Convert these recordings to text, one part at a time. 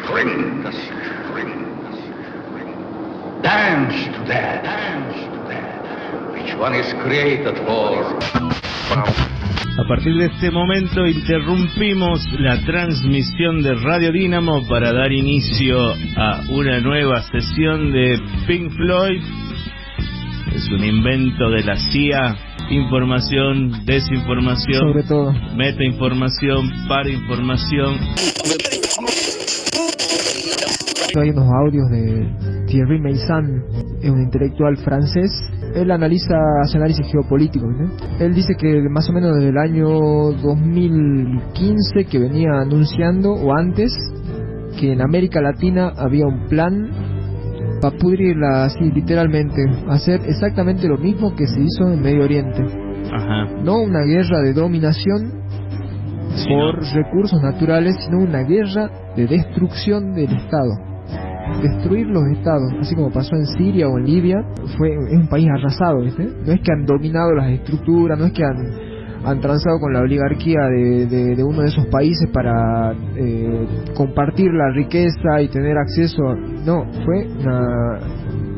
scream, dance to that, which one is created for. A partir de este momento interrumpimos la transmisión de Radio Dínamo para dar inicio a una nueva sesión de Pink Floyd. Es un invento de la CIA, información, desinformación, sobre todo metainformación, parainformación. Hay unos audios de Thierry Meyssan, es un intelectual francés. Él hace análisis geopolítico, ¿no? Él dice que más o menos desde el año 2015 que venía anunciando, o antes, que en América Latina había un plan para pudrirla, así literalmente, hacer exactamente lo mismo que se hizo en Medio Oriente. Ajá. No una guerra de dominación por recursos naturales, sino una guerra de destrucción del Estado. Destruir los estados, así como pasó en Siria o en Libia. Es un país arrasado, ¿viste? No es que han dominado las estructuras, no es que han transado con la oligarquía de uno de esos países para compartir la riqueza y tener acceso. No, fue una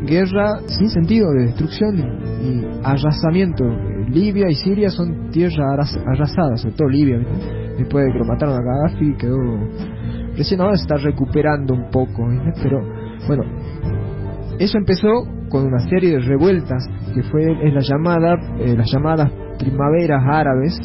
guerra sin sentido, de destrucción y arrasamiento. Libia y Siria son tierras arrasadas, sobre todo Libia, ¿viste? Después de que lo mataron a Gaddafi quedó... Recién ahora se está recuperando un poco, ¿viste? Pero bueno, eso empezó con una serie de revueltas que es las llamadas primaveras árabes.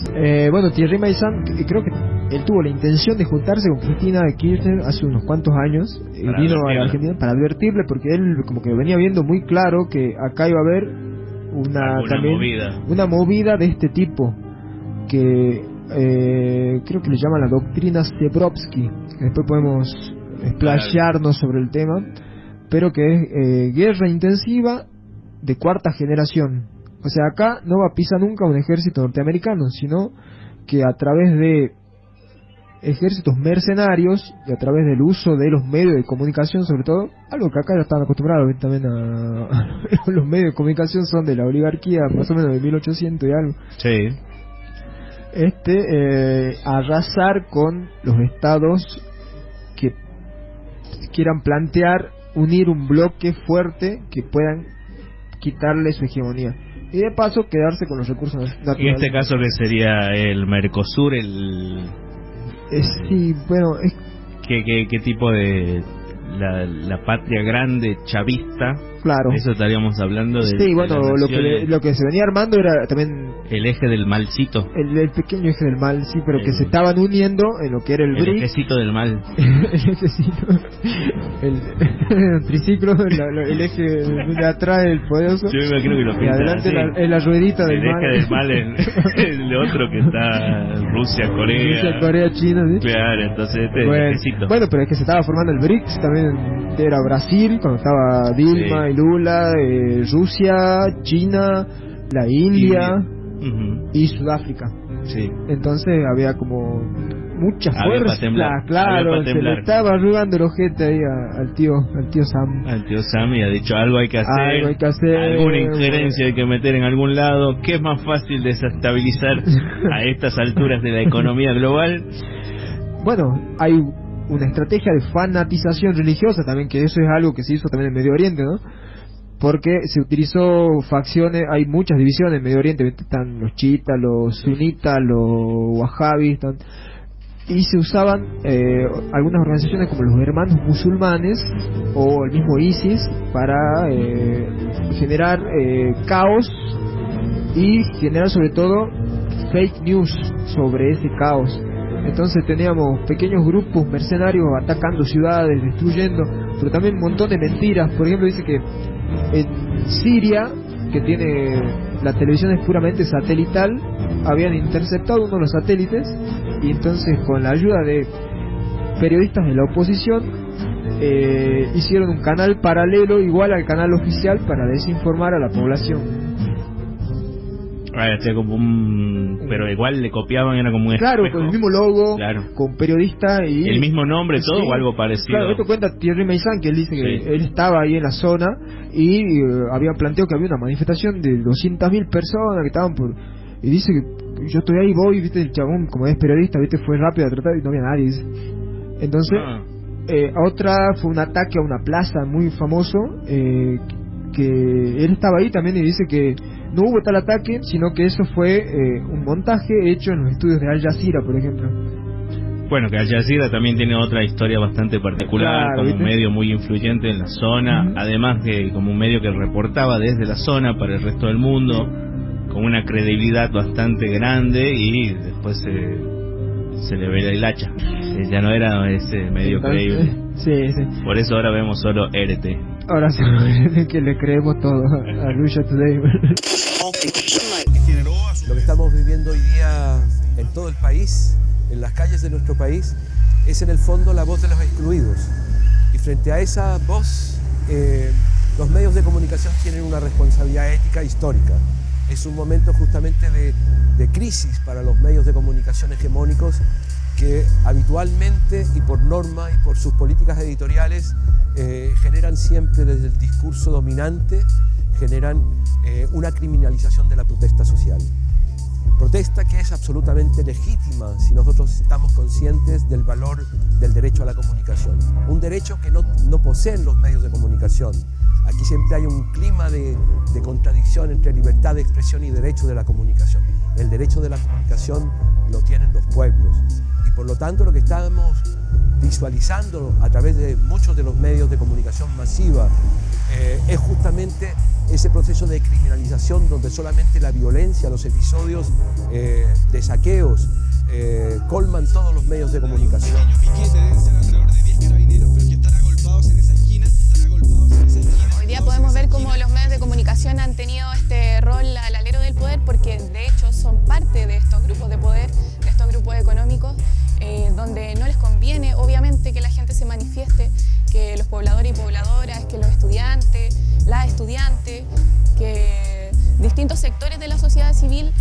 Bueno, Thierry Meyssan, creo que él tuvo la intención de juntarse con Cristina de Kirchner hace unos cuantos años, vino a la Argentina para advertirle, porque él como que venía viendo muy claro que acá iba a haber una movida de este tipo, que creo que le llaman la doctrina Zebrovsky. Después podemos explayarnos sobre el tema, pero que es guerra intensiva de cuarta generación. O sea, acá no va a pisar nunca un ejército norteamericano, sino que a través de ejércitos mercenarios y a través del uso de los medios de comunicación, sobre todo, algo que acá ya están acostumbrados también a los medios de comunicación son de la oligarquía más o menos de 1800 y algo. Sí. Arrasar con los estados que quieran plantear unir un bloque fuerte que puedan quitarle su hegemonía y de paso quedarse con los recursos naturales. En este caso, que sería el Mercosur, sí, bueno, ¿Qué tipo de la patria grande chavista? Claro. Eso estaríamos hablando de. Sí, bueno, lo que se venía armando era también el eje del malcito. El pequeño eje del mal, sí, pero que se estaban uniendo en lo que era el BRICS. El ejecito del mal. El ejecito. El triciclo, el eje de atrás, el poderoso. Yo me imagino que lo pintan. Y adelante la ruedita del mal. El eje del mal, el otro que está Rusia, Corea, China, ¿sí? Claro, entonces el ejecito. Bueno, pero es que se estaba formando el BRICS, también era Brasil, cuando estaba Dilma y Lula, Rusia, China, la India. Y Sudáfrica. Sí. Entonces había como mucha fuerza, claro, se le estaba arrugando el ojete ahí al tío Sam. Al tío Sam, y ha dicho algo hay que hacer, alguna injerencia hay que meter en algún lado. ¿Qué es más fácil desestabilizar a estas alturas de la economía global? Bueno, hay una estrategia de fanatización religiosa también, que eso es algo que se hizo también en Medio Oriente, ¿no? Porque se utilizó facciones, hay muchas divisiones en Medio Oriente, están los chiitas, los sunitas, los wahhabis, y se usaban algunas organizaciones como los hermanos musulmanes o el mismo ISIS para generar caos y generar sobre todo fake news sobre ese caos. Entonces teníamos pequeños grupos mercenarios atacando ciudades, destruyendo, pero también un montón de mentiras. Por ejemplo, dice que en Siria, que tiene la televisión es puramente satelital, habían interceptado uno de los satélites y entonces con la ayuda de periodistas de la oposición hicieron un canal paralelo igual al canal oficial para desinformar a la población. Como pero igual le copiaban, era como un claro, espejo. con el mismo logo, claro, con periodista y el mismo nombre, todo, sí, o algo parecido. Claro, esto cuenta Thierry Meyssan, que él dice que él estaba ahí en la zona y había planteado que había una manifestación de 200.000 personas que estaban por... Y dice que yo estoy ahí, voy, viste, el chabón, como es periodista, viste, fue rápido a tratar y no había nadie, dice. Entonces Otra fue un ataque a una plaza muy famoso, que él estaba ahí también y dice que no hubo tal ataque, sino que eso fue un montaje hecho en los estudios de Al Jazeera, por ejemplo. Bueno, que Al Jazeera también tiene otra historia bastante particular, Claro, como ¿viste? un medio muy influyente en la zona, además de como un medio que reportaba desde la zona para el resto del mundo, con una credibilidad bastante grande, y después se le ve la hilacha. Ya no era ese medio creíble. Sí. Por eso ahora vemos solo RT. Ahora sí, que le creemos todo a Russia Today. Lo que estamos viviendo hoy día en todo el país, en las calles de nuestro país, es en el fondo la voz de los excluidos. Y frente a esa voz, los medios de comunicación tienen una responsabilidad ética histórica. Es un momento justamente de crisis para los medios de comunicación hegemónicos que habitualmente y por norma y por sus políticas editoriales generan siempre desde el discurso dominante, generan una criminalización de la protesta social. Protesta que es absolutamente legítima si nosotros estamos conscientes del valor del derecho a la comunicación. Un derecho que no poseen los medios de comunicación. Aquí siempre hay un clima de contradicción entre libertad de expresión y derecho de la comunicación. El derecho de la comunicación lo tienen los pueblos. Y por lo tanto lo que estamos visualizando a través de muchos de los medios de comunicación masiva es justamente ese proceso de criminalización donde solamente la violencia, los episodios de saqueos colman todos los medios de comunicación. Hoy día podemos ver cómo los medios de comunicación han tenido este rol al alero del poder, porque de hecho son parte de estos grupos de poder, de estos grupos económicos, donde no les conviene obviamente que la gente se manifieste, que los pobladores y pobladoras, que los estudiantes, las estudiantes, que distintos sectores de la sociedad civil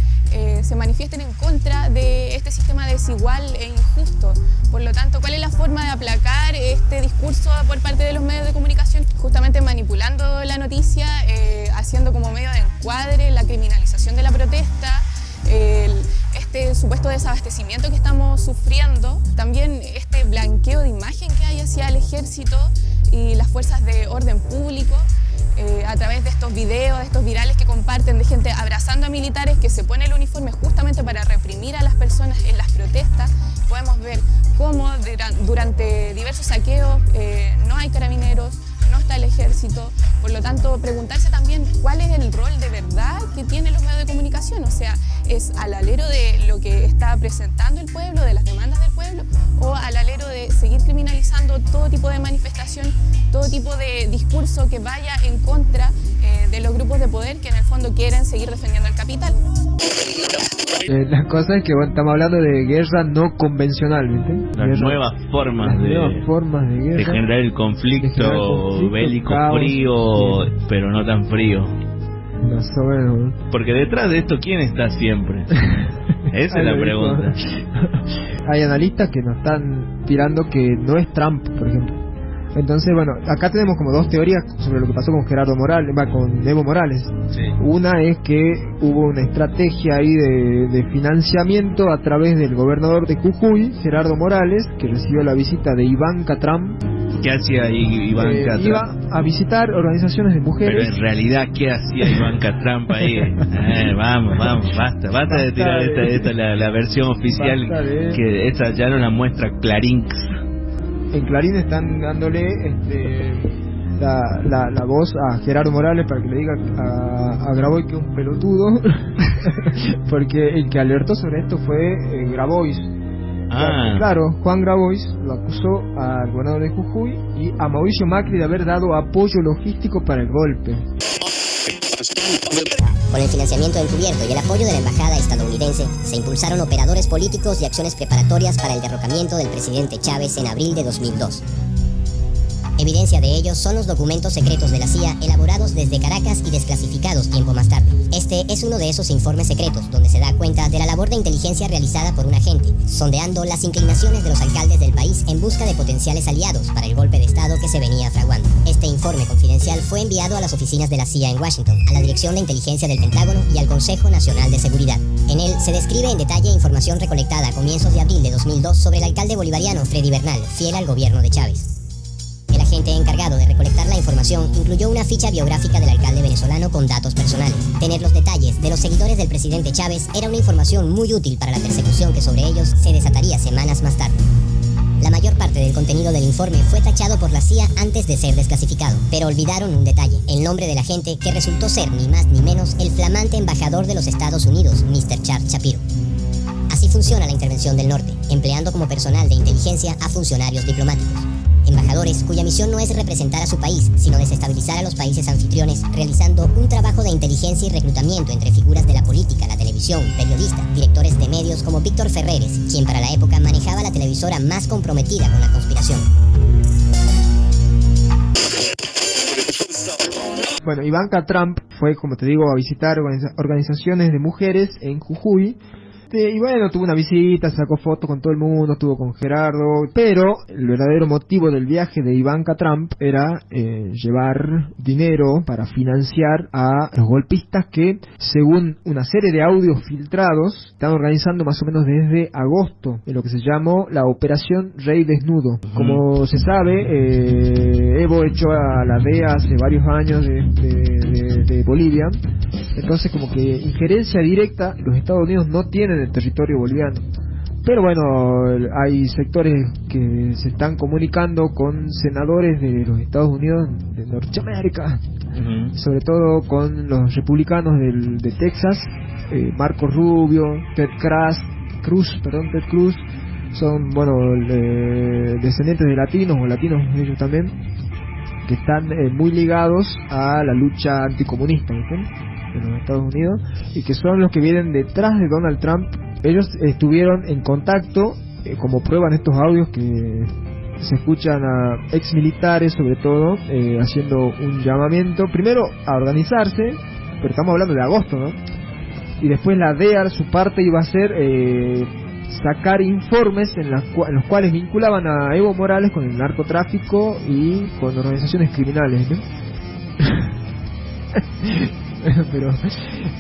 se manifiesten en contra de este sistema desigual e injusto. Por lo tanto, ¿cuál es la forma de aplacar este discurso por parte de los medios de comunicación? Justamente manipulando la noticia, haciendo como medio de encuadre la criminalización de la protesta, este supuesto desabastecimiento que estamos sufriendo, también este blanqueo de imagen que hay hacia el ejército y las fuerzas de orden público, a través de estos videos, de estos virales que comparten de gente abrazando a militares que se pone el uniforme justamente para reprimir a las personas en las protestas. Podemos ver cómo durante diversos saqueos no hay carabineros, no está el ejército. Por lo tanto, preguntarse también cuál es el rol de verdad que tienen los medios de comunicación. O sea, ¿es al alero de lo que está presentando el pueblo, de las demandas del pueblo, o al alero de seguir criminalizando todo tipo de manifestación, todo tipo de discurso que vaya en contra de los grupos de poder que en el fondo quieren seguir defendiendo el capital? La cosa es que bueno, estamos hablando de guerra no convencional, ¿viste? Las nuevas formas de guerra, de generar el conflicto bélico, caos, frío, bien. pero no tan frío. Más o menos. Porque detrás de esto, ¿quién está siempre? Esa es la pregunta. Hay analistas que nos están tirando que no es Trump, por ejemplo. Entonces, bueno, acá tenemos como dos teorías sobre lo que pasó con Gerardo Morales, con Evo Morales. Sí. Una es que hubo una estrategia ahí de financiamiento a través del gobernador de Jujuy, Gerardo Morales, que recibió la visita de Ivanka Trump. ¿Qué hacía Ivanka Trump? Iba a visitar organizaciones de mujeres. Pero en realidad, ¿qué hacía Ivanka Trump ahí? Vamos, basta de tirar esta la versión oficial, que esta ya no la muestra Clarín. En Clarín están dándole la voz a Gerardo Morales para que le diga a Grabois que es un pelotudo, porque el que alertó sobre esto fue Grabois. Claro, Juan Grabois lo acusó al gobernador de Jujuy y a Mauricio Macri de haber dado apoyo logístico para el golpe. Con el financiamiento encubierto y el apoyo de la embajada estadounidense, se impulsaron operadores políticos y acciones preparatorias para el derrocamiento del presidente Chávez en abril de 2002. Evidencia de ello son los documentos secretos de la CIA elaborados desde Caracas y desclasificados tiempo más tarde. Este es uno de esos informes secretos donde se da cuenta de la labor de inteligencia realizada por un agente, sondeando las inclinaciones de los alcaldes del país en busca de potenciales aliados para el golpe de Estado que se venía fraguando. Este informe confidencial fue enviado a las oficinas de la CIA en Washington, a la Dirección de Inteligencia del Pentágono y al Consejo Nacional de Seguridad. En él se describe en detalle información recolectada a comienzos de abril de 2002 sobre el alcalde bolivariano Freddy Bernal, fiel al gobierno de Chávez. agente encargado de recolectar la información incluyó una ficha biográfica del alcalde venezolano con datos personales. Tener los detalles de los seguidores del presidente Chávez era una información muy útil para la persecución que sobre ellos se desataría semanas más tarde. La mayor parte del contenido del informe fue tachado por la CIA antes de ser desclasificado, pero olvidaron un detalle, el nombre del agente que resultó ser ni más ni menos el flamante embajador de los Estados Unidos, Mr. Charles Shapiro. Así funciona la intervención del norte, empleando como personal de inteligencia a funcionarios diplomáticos. Embajadores cuya misión no es representar a su país, sino desestabilizar a los países anfitriones, realizando un trabajo de inteligencia y reclutamiento entre figuras de la política, la televisión, periodistas, directores de medios como Víctor Ferreres, quien para la época manejaba la televisora más comprometida con la conspiración. Bueno, Ivanka Trump fue, como te digo, a visitar organizaciones de mujeres en Jujuy. Y bueno, tuvo una visita, sacó fotos con todo el mundo, estuvo con Gerardo, pero el verdadero motivo del viaje de Ivanka Trump era llevar dinero para financiar a los golpistas que, según una serie de audios filtrados, están organizando más o menos desde agosto, en lo que se llamó la Operación Rey Desnudo. Como se sabe, Evo echó a la DEA hace varios años de Bolivia. Entonces, como que injerencia directa los Estados Unidos no tienen en el territorio boliviano. Pero bueno, hay sectores que se están comunicando con senadores de los Estados Unidos de Norteamérica, sobre todo con los republicanos de Texas, Marco Rubio, Ted Cruz, son, bueno, descendientes de latinos, o latinos ellos también, que están muy ligados a la lucha anticomunista, ¿viste?, de los Estados Unidos, y que son los que vienen detrás de Donald Trump. Ellos estuvieron en contacto, como prueban estos audios que se escuchan a ex militares, sobre todo, haciendo un llamamiento, primero a organizarse, pero estamos hablando de agosto, ¿no? Y después la DEA, su parte iba a ser sacar informes en los cuales vinculaban a Evo Morales con el narcotráfico y con organizaciones criminales, ¿no? Pero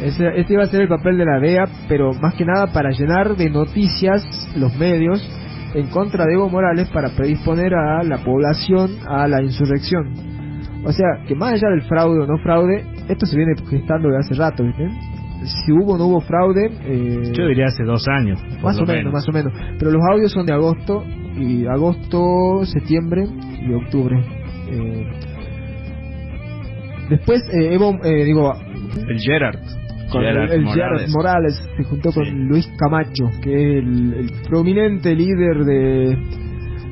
este iba a ser el papel de la DEA, pero más que nada para llenar de noticias los medios en contra de Evo Morales, para predisponer a la población a la insurrección. O sea, que más allá del fraude o no fraude, esto se viene gestando de hace rato, ¿viste? Si hubo o no hubo fraude, yo diría hace 2 años más o menos, pero los audios son de agosto, septiembre y octubre. Después el Gerard Morales se juntó con Luis Camacho, que es el prominente líder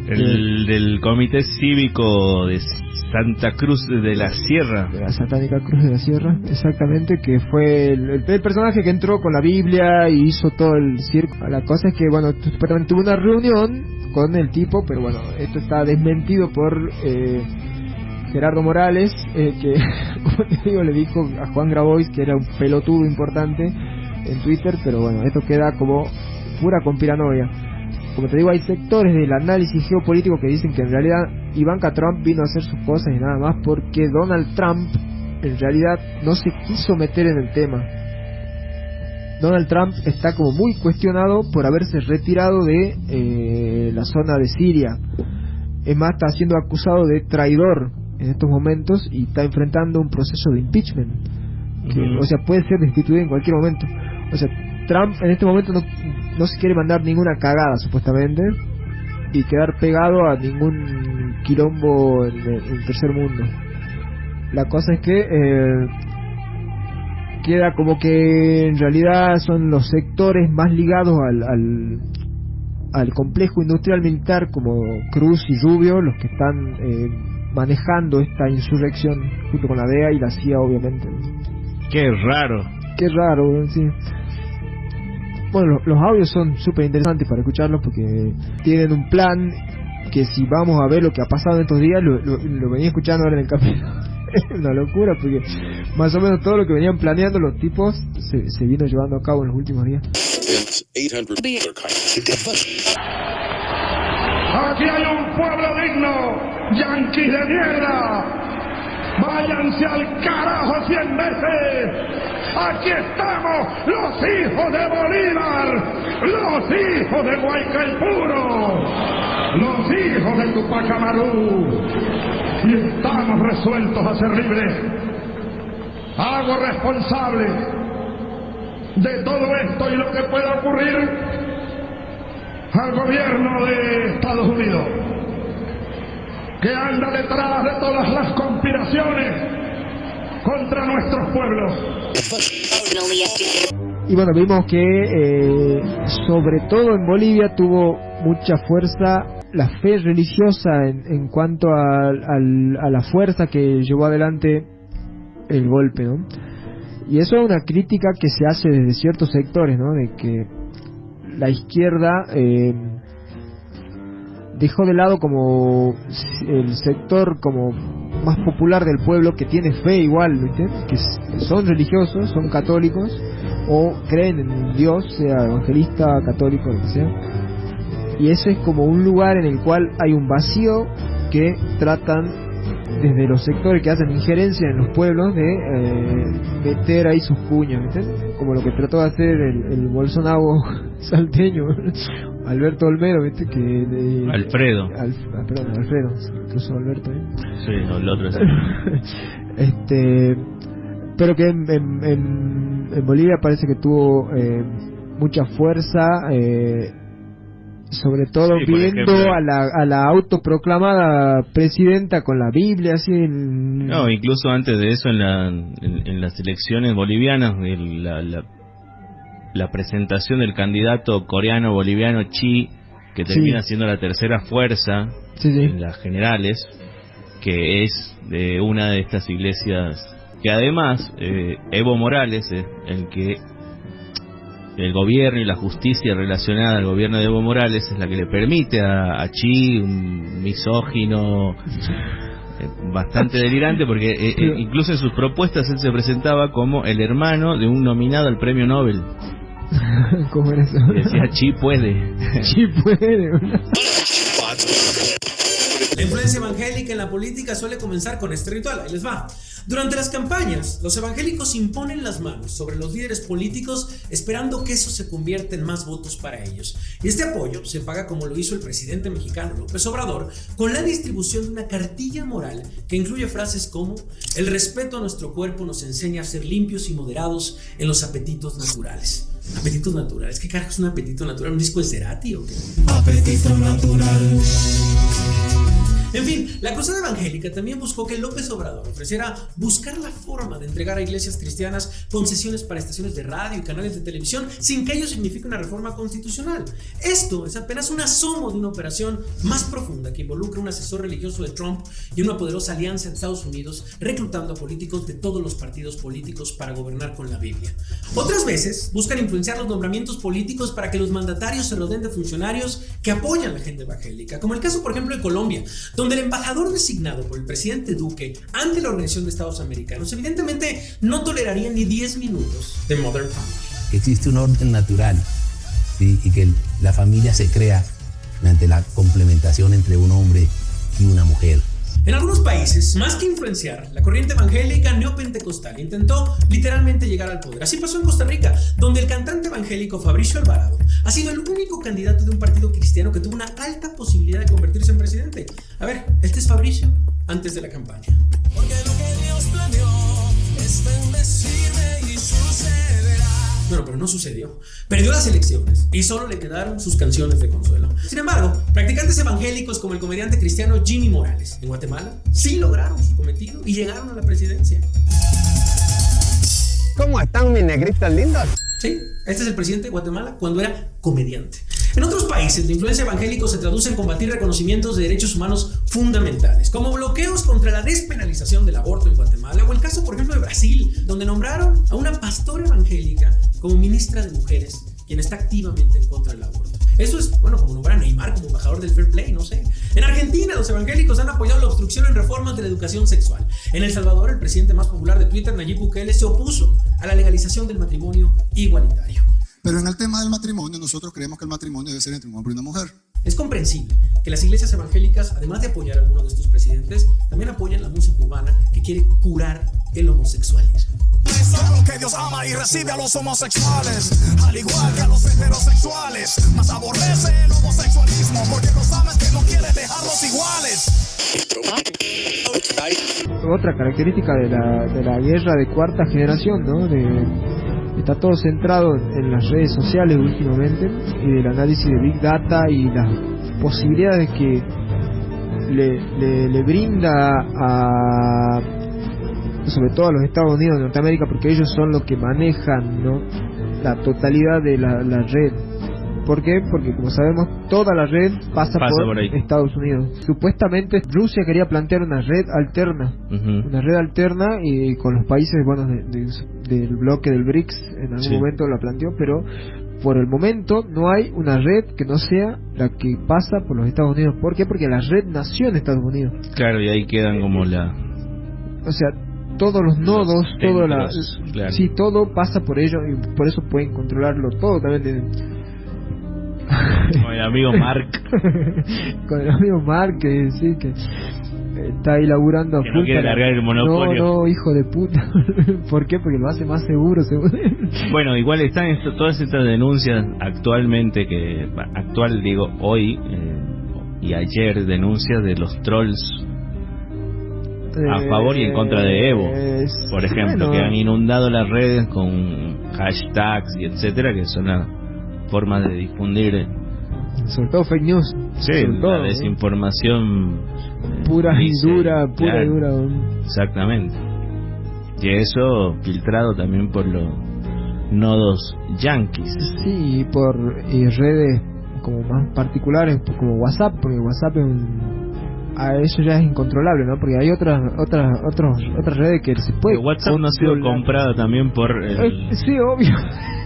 del Comité Cívico de Santa Cruz de la Sierra. De la Satánica Cruz de la Sierra, exactamente, que fue el personaje que entró con la Biblia y hizo todo el circo. La cosa es que, bueno, tuvo una reunión con el tipo, pero bueno, esto está desmentido por Gerardo Morales, que, como te digo, le dijo a Juan Grabois que era un pelotudo importante en Twitter, pero bueno, esto queda como pura conspiranoia. Como te digo, hay sectores del análisis geopolítico que dicen que en realidad Ivanka Trump vino a hacer sus cosas y nada más porque Donald Trump en realidad no se quiso meter en el tema. Donald Trump está como muy cuestionado por haberse retirado de la zona de Siria. Es más, está siendo acusado de traidor en estos momentos y está enfrentando un proceso de impeachment, que, o sea, puede ser destituido en cualquier momento. O sea, Trump en este momento no se quiere mandar ninguna cagada, supuestamente, y quedar pegado a ningún quilombo en el tercer mundo. La cosa es que queda como que en realidad son los sectores más ligados al complejo industrial militar, como Cruz y Rubio, los que están manejando esta insurrección junto con la DEA y la CIA, obviamente. Qué raro, sí. Bueno, los audios son súper interesantes para escucharlos porque tienen un plan que, si vamos a ver lo que ha pasado en estos días, lo venía escuchando ahora en el capítulo. Es una locura porque más o menos todo lo que venían planeando los tipos se vino llevando a cabo en los últimos días. Aquí hay un pueblo digno, yanquis de mierda. Váyanse al carajo 100 veces. Aquí estamos, los hijos de Bolívar, los hijos de Guaycaipuro, los hijos de Tupac Amaru. y estamos resueltos a ser libres. Hago responsable de todo esto y lo que pueda ocurrir al gobierno de Estados Unidos, que anda detrás de todas las conspiraciones contra nuestros pueblos. Y bueno, vimos que sobre todo en Bolivia tuvo mucha fuerza la fe religiosa en cuanto a la fuerza que llevó adelante el golpe, ¿no? Y eso es una crítica que se hace desde ciertos sectores, ¿no? De que la izquierda dejó de lado como el sector como más popular del pueblo, que tiene fe igual, ¿viste? Que son religiosos, son católicos o creen en Dios, sea evangelista, católico, lo que sea. Y ese es como un lugar en el cual hay un vacío que tratan desde los sectores que hacen injerencia en los pueblos de meter ahí sus puños, ¿viste? Como lo que trató de hacer el Bolsonaro salteño, Alberto Olmedo, ¿viste? Alfredo. Perdón, Alfredo, incluso Alberto, ¿eh? Sí, no, el otro es pero que en Bolivia parece que tuvo mucha fuerza, sobre todo sí, viendo ejemplo, a la autoproclamada presidenta con la Biblia así no, incluso antes de eso en las elecciones bolivianas, la presentación del candidato coreano boliviano Chi, que termina siendo la tercera fuerza en las generales, que es de una de estas iglesias, que además Evo Morales, el que el gobierno y la justicia relacionada al gobierno de Evo Morales es la que le permite a Chi, un misógino bastante delirante, porque incluso en sus propuestas él se presentaba como el hermano de un nominado al premio Nobel. ¿Cómo era eso? Y decía Chi puede. Chi puede. La influencia evangélica en la política suele comenzar con este ritual. Ahí les va. Durante las campañas, los evangélicos imponen las manos sobre los líderes políticos esperando que eso se convierta en más votos para ellos. Y este apoyo se paga como lo hizo el presidente mexicano López Obrador con la distribución de una cartilla moral que incluye frases como: el respeto a nuestro cuerpo nos enseña a ser limpios y moderados en los apetitos naturales. ¿Apetitos naturales? ¿Qué carajo es un apetito natural? ¿Un disco de Cerati o qué? Apetito natural. En fin, la cruzada evangélica también buscó que López Obrador ofreciera buscar la forma de entregar a iglesias cristianas concesiones para estaciones de radio y canales de televisión sin que ello signifique una reforma constitucional. Esto es apenas un asomo de una operación más profunda que involucra un asesor religioso de Trump y una poderosa alianza en Estados Unidos reclutando a políticos de todos los partidos políticos para gobernar con la Biblia. Otras veces buscan influenciar los nombramientos políticos para que los mandatarios se rodeen de funcionarios que apoyan la agenda evangélica, como el caso por ejemplo de Colombia, donde el embajador designado por el presidente Duque ante la Organización de Estados Americanos evidentemente no toleraría ni 10 minutos de Modern Family. Existe un orden natural, ¿sí? Y que la familia se crea mediante la complementación entre un hombre y una mujer. En algunos países, más que influenciar, la corriente evangélica neopentecostal intentó literalmente llegar al poder. Así pasó en Costa Rica, donde el cantante evangélico Fabricio Alvarado ha sido el único candidato de un partido cristiano que tuvo una alta posibilidad de convertirse en presidente. A ver, este es Fabricio antes de la campaña. Porque lo que Dios planeó es bendecirme y sucederá. Bueno, pero no sucedió. Perdió las elecciones y solo le quedaron sus canciones de consuelo. Sin embargo, practicantes evangélicos como el comediante cristiano Jimmy Morales en Guatemala sí lograron su cometido y llegaron a la presidencia. ¿Cómo están mis negritos lindos? Sí, este es el presidente de Guatemala cuando era comediante. En otros países, la influencia evangélica se traduce en combatir reconocimientos de derechos humanos fundamentales, como bloqueos contra la despenalización del aborto en Guatemala, o el caso, por ejemplo, de Brasil, donde nombraron a una pastora evangélica como ministra de Mujeres, quien está activamente en contra del aborto. Eso es, bueno, como nombrar a Neymar como embajador del fair play, no sé. En Argentina, los evangélicos han apoyado la obstrucción en reformas de la educación sexual. En El Salvador, el presidente más popular de Twitter, Nayib Bukele, se opuso a la legalización del matrimonio igualitario. Pero en el tema del matrimonio, nosotros creemos que el matrimonio debe ser entre un hombre y una mujer. Es comprensible que las iglesias evangélicas, además de apoyar a algunos de estos presidentes, también apoyan la música urbana que quiere curar el homosexualismo. Claro que Dios ama y recibe a los homosexuales, al igual que a los heterosexuales, mas aborrece el homosexualismo porque no sabes que no quiere dejarlos iguales. Otra característica de la guerra de cuarta generación, ¿no? Está todo centrado en las redes sociales últimamente y del análisis de Big Data y las posibilidades que le brinda sobre todo a los Estados Unidos de Norteamérica, porque ellos son los que manejan, ¿no?, la totalidad de la red. ¿Por qué? Porque como sabemos toda la red pasa por Estados Unidos. Supuestamente Rusia quería plantear una red alterna, y con los países, bueno, del bloque del BRICS en algún momento la planteó, pero por el momento no hay una red que no sea la que pasa por los Estados Unidos. ¿Por qué? Porque la red nació en Estados Unidos. Claro, y ahí quedan como o sea, todos los nodos, todo pasa por ellos y por eso pueden controlarlo todo también. Con el amigo Mark. Con el amigo Mark, que sí, que está ahí laburando a full. No quiere largar el monopolio. No, hijo de puta. ¿Por qué? Porque lo hace más seguro. Bueno, igual están todas estas denuncias actualmente, hoy y ayer, denuncias de los trolls a favor y en contra de Evo, por ejemplo, que han inundado las redes con hashtags y etcétera, que son las formas de difundir, sobre todo fake news, la desinformación pura y dura. Exactamente. Y eso filtrado también por los nodos yanquis. Sí, y por redes como más particulares, como WhatsApp, porque WhatsApp eso ya es incontrolable, ¿no? Porque hay otras redes que se puede. Pero WhatsApp no ha sido comprado también por sí, obvio.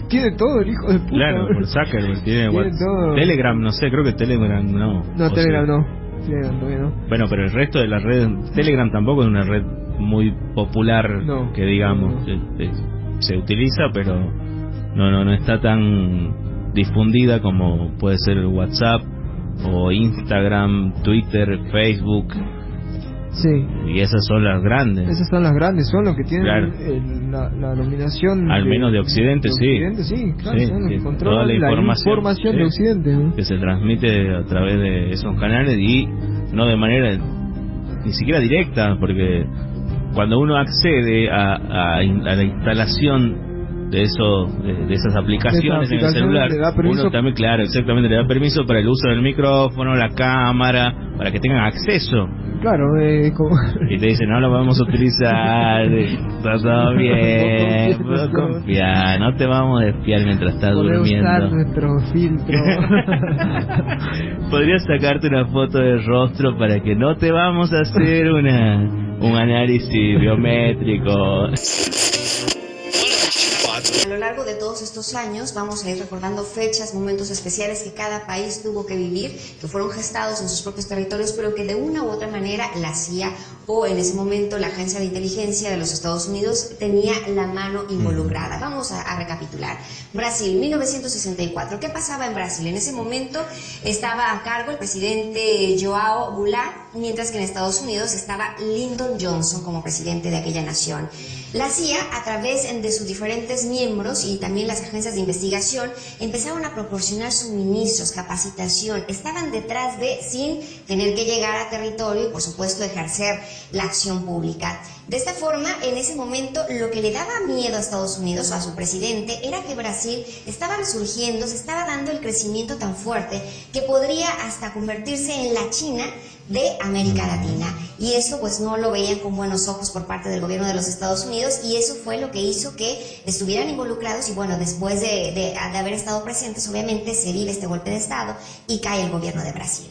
Tiene todo el hijo de puta. Claro, por Zuckerberg tiene WhatsApp. Todo. Telegram, no sé, creo que Telegram no. No, Telegram no. Telegram todavía no. Bueno, pero el resto de las redes, Telegram tampoco es una red muy popular, que digamos, se utiliza, pero no está tan difundida como puede ser WhatsApp o Instagram, Twitter, Facebook. Sí. Y esas son las grandes. Esas son las grandes, son los que tienen la dominación. Al menos de Occidente, sí, claro, son los que controlan la información de Occidente, ¿no? Que se transmite a través de esos canales y no de manera ni siquiera directa, porque cuando uno accede a la instalación de esas aplicaciones en el celular, uno también, claro, exactamente, le da permiso para el uso del micrófono, la cámara, para que tengan acceso. Claro, y te dicen, no lo vamos a utilizar, está todo bien, puedo confiar, no te vamos a espiar mientras estás durmiendo. Usar nuestro filtro. Podrías sacarte una foto de rostro para que no te vamos a hacer un análisis biométrico. A lo largo de todos estos años vamos a ir recordando fechas, momentos especiales que cada país tuvo que vivir, que fueron gestados en sus propios territorios, pero que de una u otra manera la CIA o en ese momento la Agencia de Inteligencia de los Estados Unidos tenía la mano involucrada. Vamos a recapitular. Brasil, 1964. ¿Qué pasaba en Brasil? En ese momento estaba a cargo el presidente João Goulart, mientras que en Estados Unidos estaba Lyndon Johnson como presidente de aquella nación. La CIA, a través de sus diferentes miembros y también las agencias de investigación, empezaron a proporcionar suministros, capacitación, estaban detrás sin tener que llegar a territorio y, por supuesto, ejercer la acción pública. De esta forma, en ese momento, lo que le daba miedo a Estados Unidos o a su presidente era que Brasil estaba resurgiendo, se estaba dando el crecimiento tan fuerte que podría hasta convertirse en la China de América Latina, y eso pues no lo veían con buenos ojos por parte del gobierno de los Estados Unidos, y eso fue lo que hizo que estuvieran involucrados. Y bueno, después de haber estado presentes, obviamente se vive este golpe de estado y cae el gobierno de Brasil.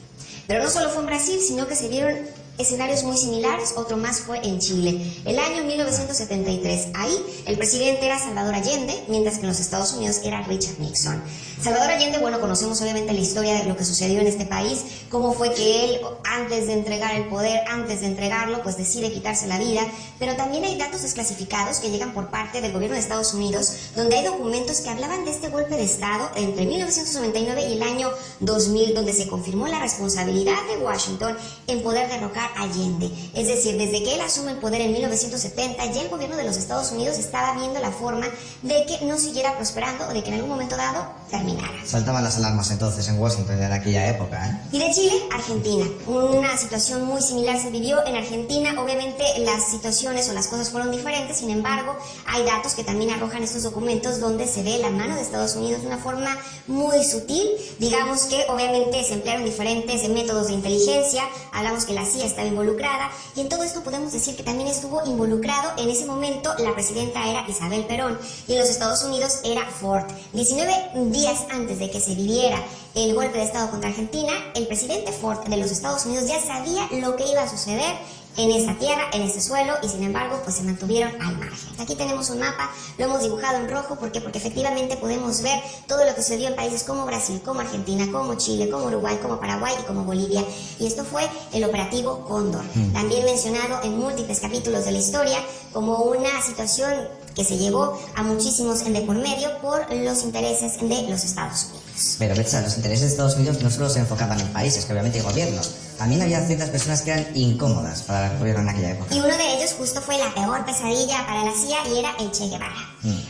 Pero no solo fue en Brasil, sino que se vieron escenarios muy similares. Otro más fue en Chile, el año 1973. Ahí el presidente era Salvador Allende, mientras que en los Estados Unidos era Richard Nixon. Salvador Allende, bueno, conocemos obviamente la historia de lo que sucedió en este país, cómo fue que él, antes de entregar el poder, antes de entregarlo, pues decide quitarse la vida. Pero también hay datos desclasificados que llegan por parte del gobierno de Estados Unidos, donde hay documentos que hablaban de este golpe de Estado entre 1999 y el año 2000, donde se confirmó la responsabilidad de Washington en poder derrocar Salvador Allende. Es decir, desde que él asume el poder en 1970, ya el gobierno de los Estados Unidos estaba viendo la forma de que no siguiera prosperando o de que en algún momento dado terminara. Saltaban las alarmas entonces en Washington en aquella época, ¿eh? Y de Chile, Argentina. Una situación muy similar se vivió en Argentina. Obviamente las situaciones o las cosas fueron diferentes, sin embargo, hay datos que también arrojan estos documentos donde se ve la mano de Estados Unidos de una forma muy sutil. Digamos que obviamente se emplearon diferentes métodos de inteligencia, hablamos que la CIA estaba involucrada, y en todo esto podemos decir que también estuvo involucrado en ese momento, la presidenta era Isabel Perón y en los Estados Unidos era Ford. 19 días antes de que se viviera el golpe de Estado contra Argentina, el presidente Ford de los Estados Unidos ya sabía lo que iba a suceder en esa tierra, en ese suelo, y sin embargo pues se mantuvieron al margen. Aquí tenemos un mapa, lo hemos dibujado en rojo, ¿por qué? Porque efectivamente podemos ver todo lo que sucedió en países como Brasil, como Argentina, como Chile, como Uruguay, como Paraguay y como Bolivia, y esto fue el operativo Cóndor, también mencionado en múltiples capítulos de la historia como una situación que se llevó a muchísimos de por medio por los intereses de los Estados Unidos. Pero Betsa, los intereses de Estados Unidos no solo se enfocaban en países, que obviamente hay gobiernos. También había ciertas personas que eran incómodas para el gobierno en aquella época. Y uno de ellos justo fue la peor pesadilla para la CIA y era el Che Guevara.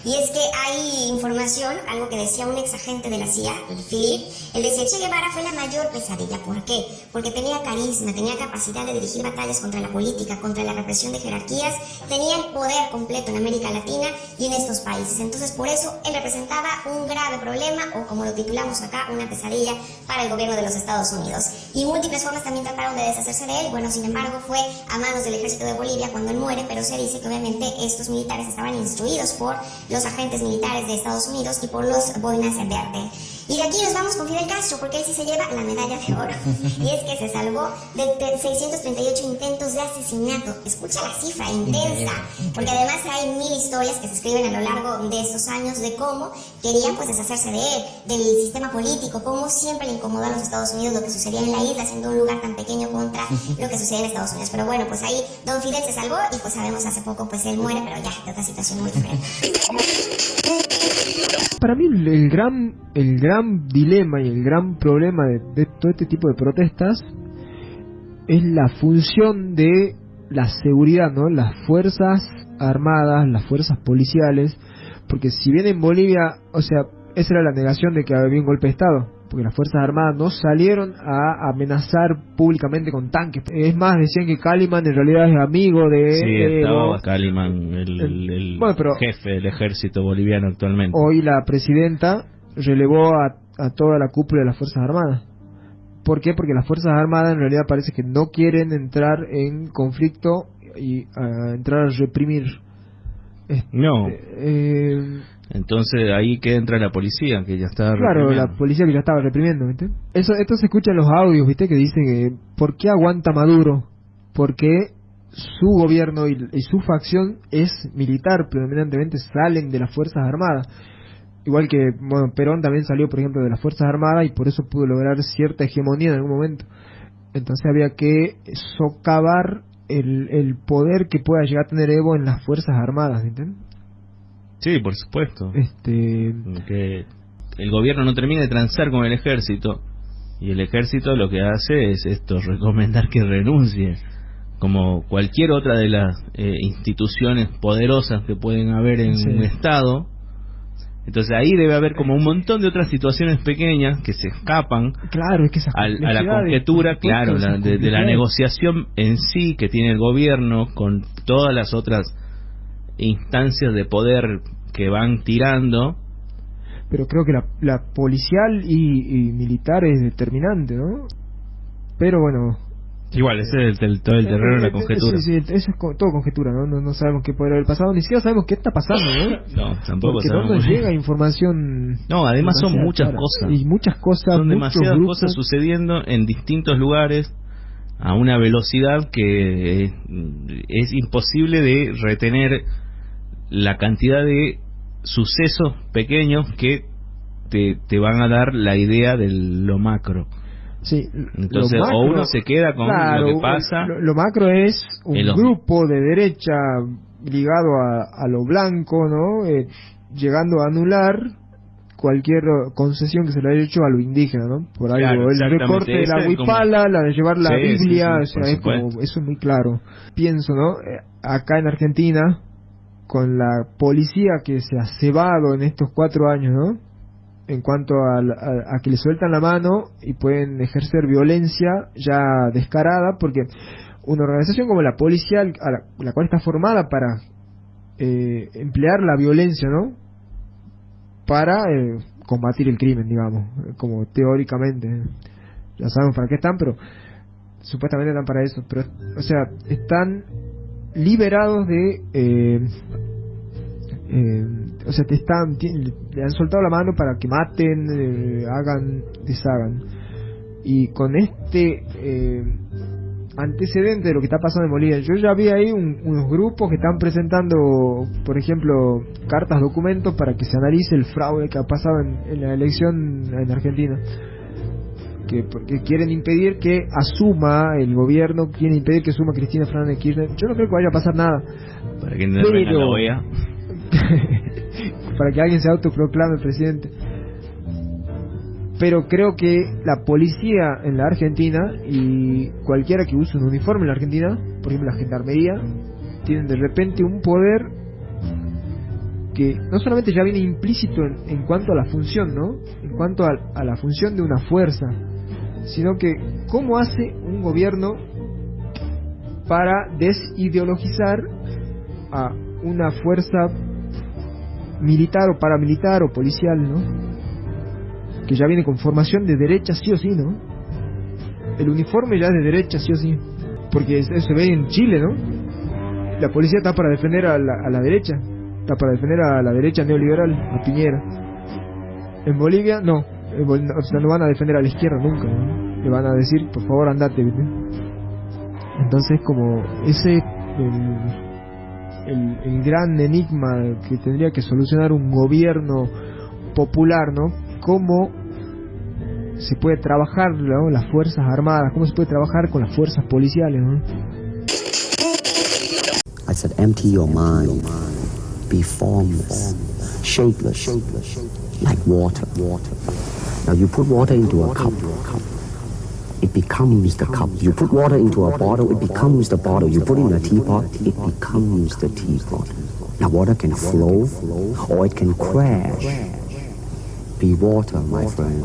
Y es que hay información, algo que decía un ex agente de la CIA, Philip, él decía Che Guevara fue la mayor pesadilla. ¿Por qué? Porque tenía carisma, tenía capacidad de dirigir batallas contra la política, contra la represión de jerarquías, tenía el poder completo en América Latina y en estos países. Entonces por eso él representaba un grave problema, o como lo titulamos acá, una pesadilla para el gobierno de los Estados Unidos. Y múltiples formas también trataron de deshacerse de él. Bueno, sin embargo fue a manos del ejército de Bolivia cuando él muere, pero se dice que obviamente estos militares estaban instruidos por los agentes militares de Estados Unidos y por los boinas verde. Y de aquí nos vamos con Fidel Castro, porque él sí se lleva la medalla de oro. Y es que se salvó de 638 intentos de asesinato. Escucha la cifra, intensa. Porque además hay 1000 historias que se escriben a lo largo de estos años de cómo querían pues deshacerse de él, del sistema político, cómo siempre le incomodó a los Estados Unidos lo que sucedía en la isla, siendo un lugar tan pequeño contra lo que sucedía en Estados Unidos. Pero bueno, pues ahí Don Fidel se salvó y pues sabemos hace poco pues él muere, pero ya de otra situación muy diferente. Para mí el gran dilema y el gran problema de todo este tipo de protestas es la función de la seguridad, ¿no? Las fuerzas armadas, las fuerzas policiales, porque si bien en Bolivia, o sea, esa era la negación de que había un golpe de Estado, porque las fuerzas armadas no salieron a amenazar públicamente con tanques. Es más, decían que Caliman en realidad es amigo de... Sí, estaba Caliman, el bueno, pero jefe del ejército boliviano actualmente. Hoy la presidenta relevó a toda la cúpula de las fuerzas armadas. ¿Por qué? Porque las fuerzas armadas en realidad parece que no quieren entrar en conflicto y entrar a reprimir. No. Entonces ahí que entra la policía, que ya está reprimiendo. Claro, la policía que ya estaba reprimiendo, ¿viste? Esto se escucha en los audios, ¿viste? Que dicen que ¿por qué aguanta Maduro? Porque su gobierno y su facción es militar, predominantemente salen de las fuerzas armadas. Igual que, bueno, Perón también salió, por ejemplo, de las fuerzas armadas y por eso pudo lograr cierta hegemonía en algún momento. Entonces había que socavar el poder que pueda llegar a tener Evo en las fuerzas armadas, ¿entiendes? Sí, por supuesto. Que el gobierno no termina de transar con el ejército y el ejército lo que hace es recomendar que renuncie, como cualquier otra de las instituciones poderosas que pueden haber en un estado. Entonces ahí debe haber como un montón de otras situaciones pequeñas que se escapan, claro, es que a la conjetura, claro, de la negociación en sí que tiene el gobierno con todas las otras instancias de poder que van tirando. Pero creo que la policial y militar es determinante, ¿no? Pero bueno, igual ese es todo el terreno de la conjetura. Sí, eso es todo conjetura, ¿no? No sabemos qué puede haber pasado, ni siquiera sabemos qué está pasando, ¿no? No, tampoco porque sabemos. no nos llega información. No, además son muchas cosas. Y muchas cosas. Son demasiadas cosas sucediendo en distintos lugares a una velocidad que es imposible de retener la cantidad de sucesos pequeños que te van a dar la idea de lo macro. Sí, entonces macro, o uno se queda con lo que pasa. Lo macro es un grupo de derecha ligado a lo blanco, ¿no? Llegando a anular cualquier concesión que se le haya hecho a lo indígena, ¿no? Por algo, Claro, el recorte de la huipala, la de llevar la Biblia, o sea, es como, eso es muy claro. Pienso, ¿no? Acá en Argentina, con la policía que se ha cebado en estos 4 años, ¿no? En cuanto a que le sueltan la mano y pueden ejercer violencia ya descarada, porque una organización como la policía, la cual está formada para emplear la violencia, ¿no? Para combatir el crimen, digamos, como teóricamente, ya sabemos para qué están, pero supuestamente están para eso, pero, o sea, están liberados de o sea, le han soltado la mano para que maten, hagan, deshagan. Y con este antecedente de lo que está pasando en Bolivia, yo ya vi ahí unos grupos que están presentando, por ejemplo, cartas, documentos para que se analice el fraude que ha pasado en la elección en Argentina, porque quieren impedir que asuma el gobierno, quieren impedir que asuma Cristina Fernández de Kirchner. Yo no creo que vaya a pasar nada, para que no venga la OEA. Para que alguien se autoproclame presidente. Pero creo que la policía en la Argentina y cualquiera que use un uniforme en la Argentina, por ejemplo la gendarmería, tienen de repente un poder que no solamente ya viene implícito en cuanto a la función, ¿no? En cuanto a la función de una fuerza, sino que cómo hace un gobierno para desideologizar a una fuerza militar o paramilitar o policial, ¿no? Que ya viene con formación de derecha sí o sí, ¿no? El uniforme ya es de derecha sí o sí, porque eso se ve en Chile, ¿no? La policía está para defender a la derecha, está para defender a la derecha neoliberal, a Piñera. En Bolivia no, o sea, no van a defender a la izquierda nunca, ¿no? Le van a decir, por favor, andate, ¿viste? Entonces, como ese el gran enigma que tendría que solucionar un gobierno popular, ¿no? Cómo se puede trabajar, ¿no? Las fuerzas armadas, cómo se puede trabajar con las fuerzas policiales, ¿no? I said, empty your mind, be formless, shapeless, like water. Now you put water into a cup, it becomes the cup. You put water into a bottle, it becomes the bottle. You put in a teapot, it becomes the teapot. Now water can flow or it can crash. Be water, my friend.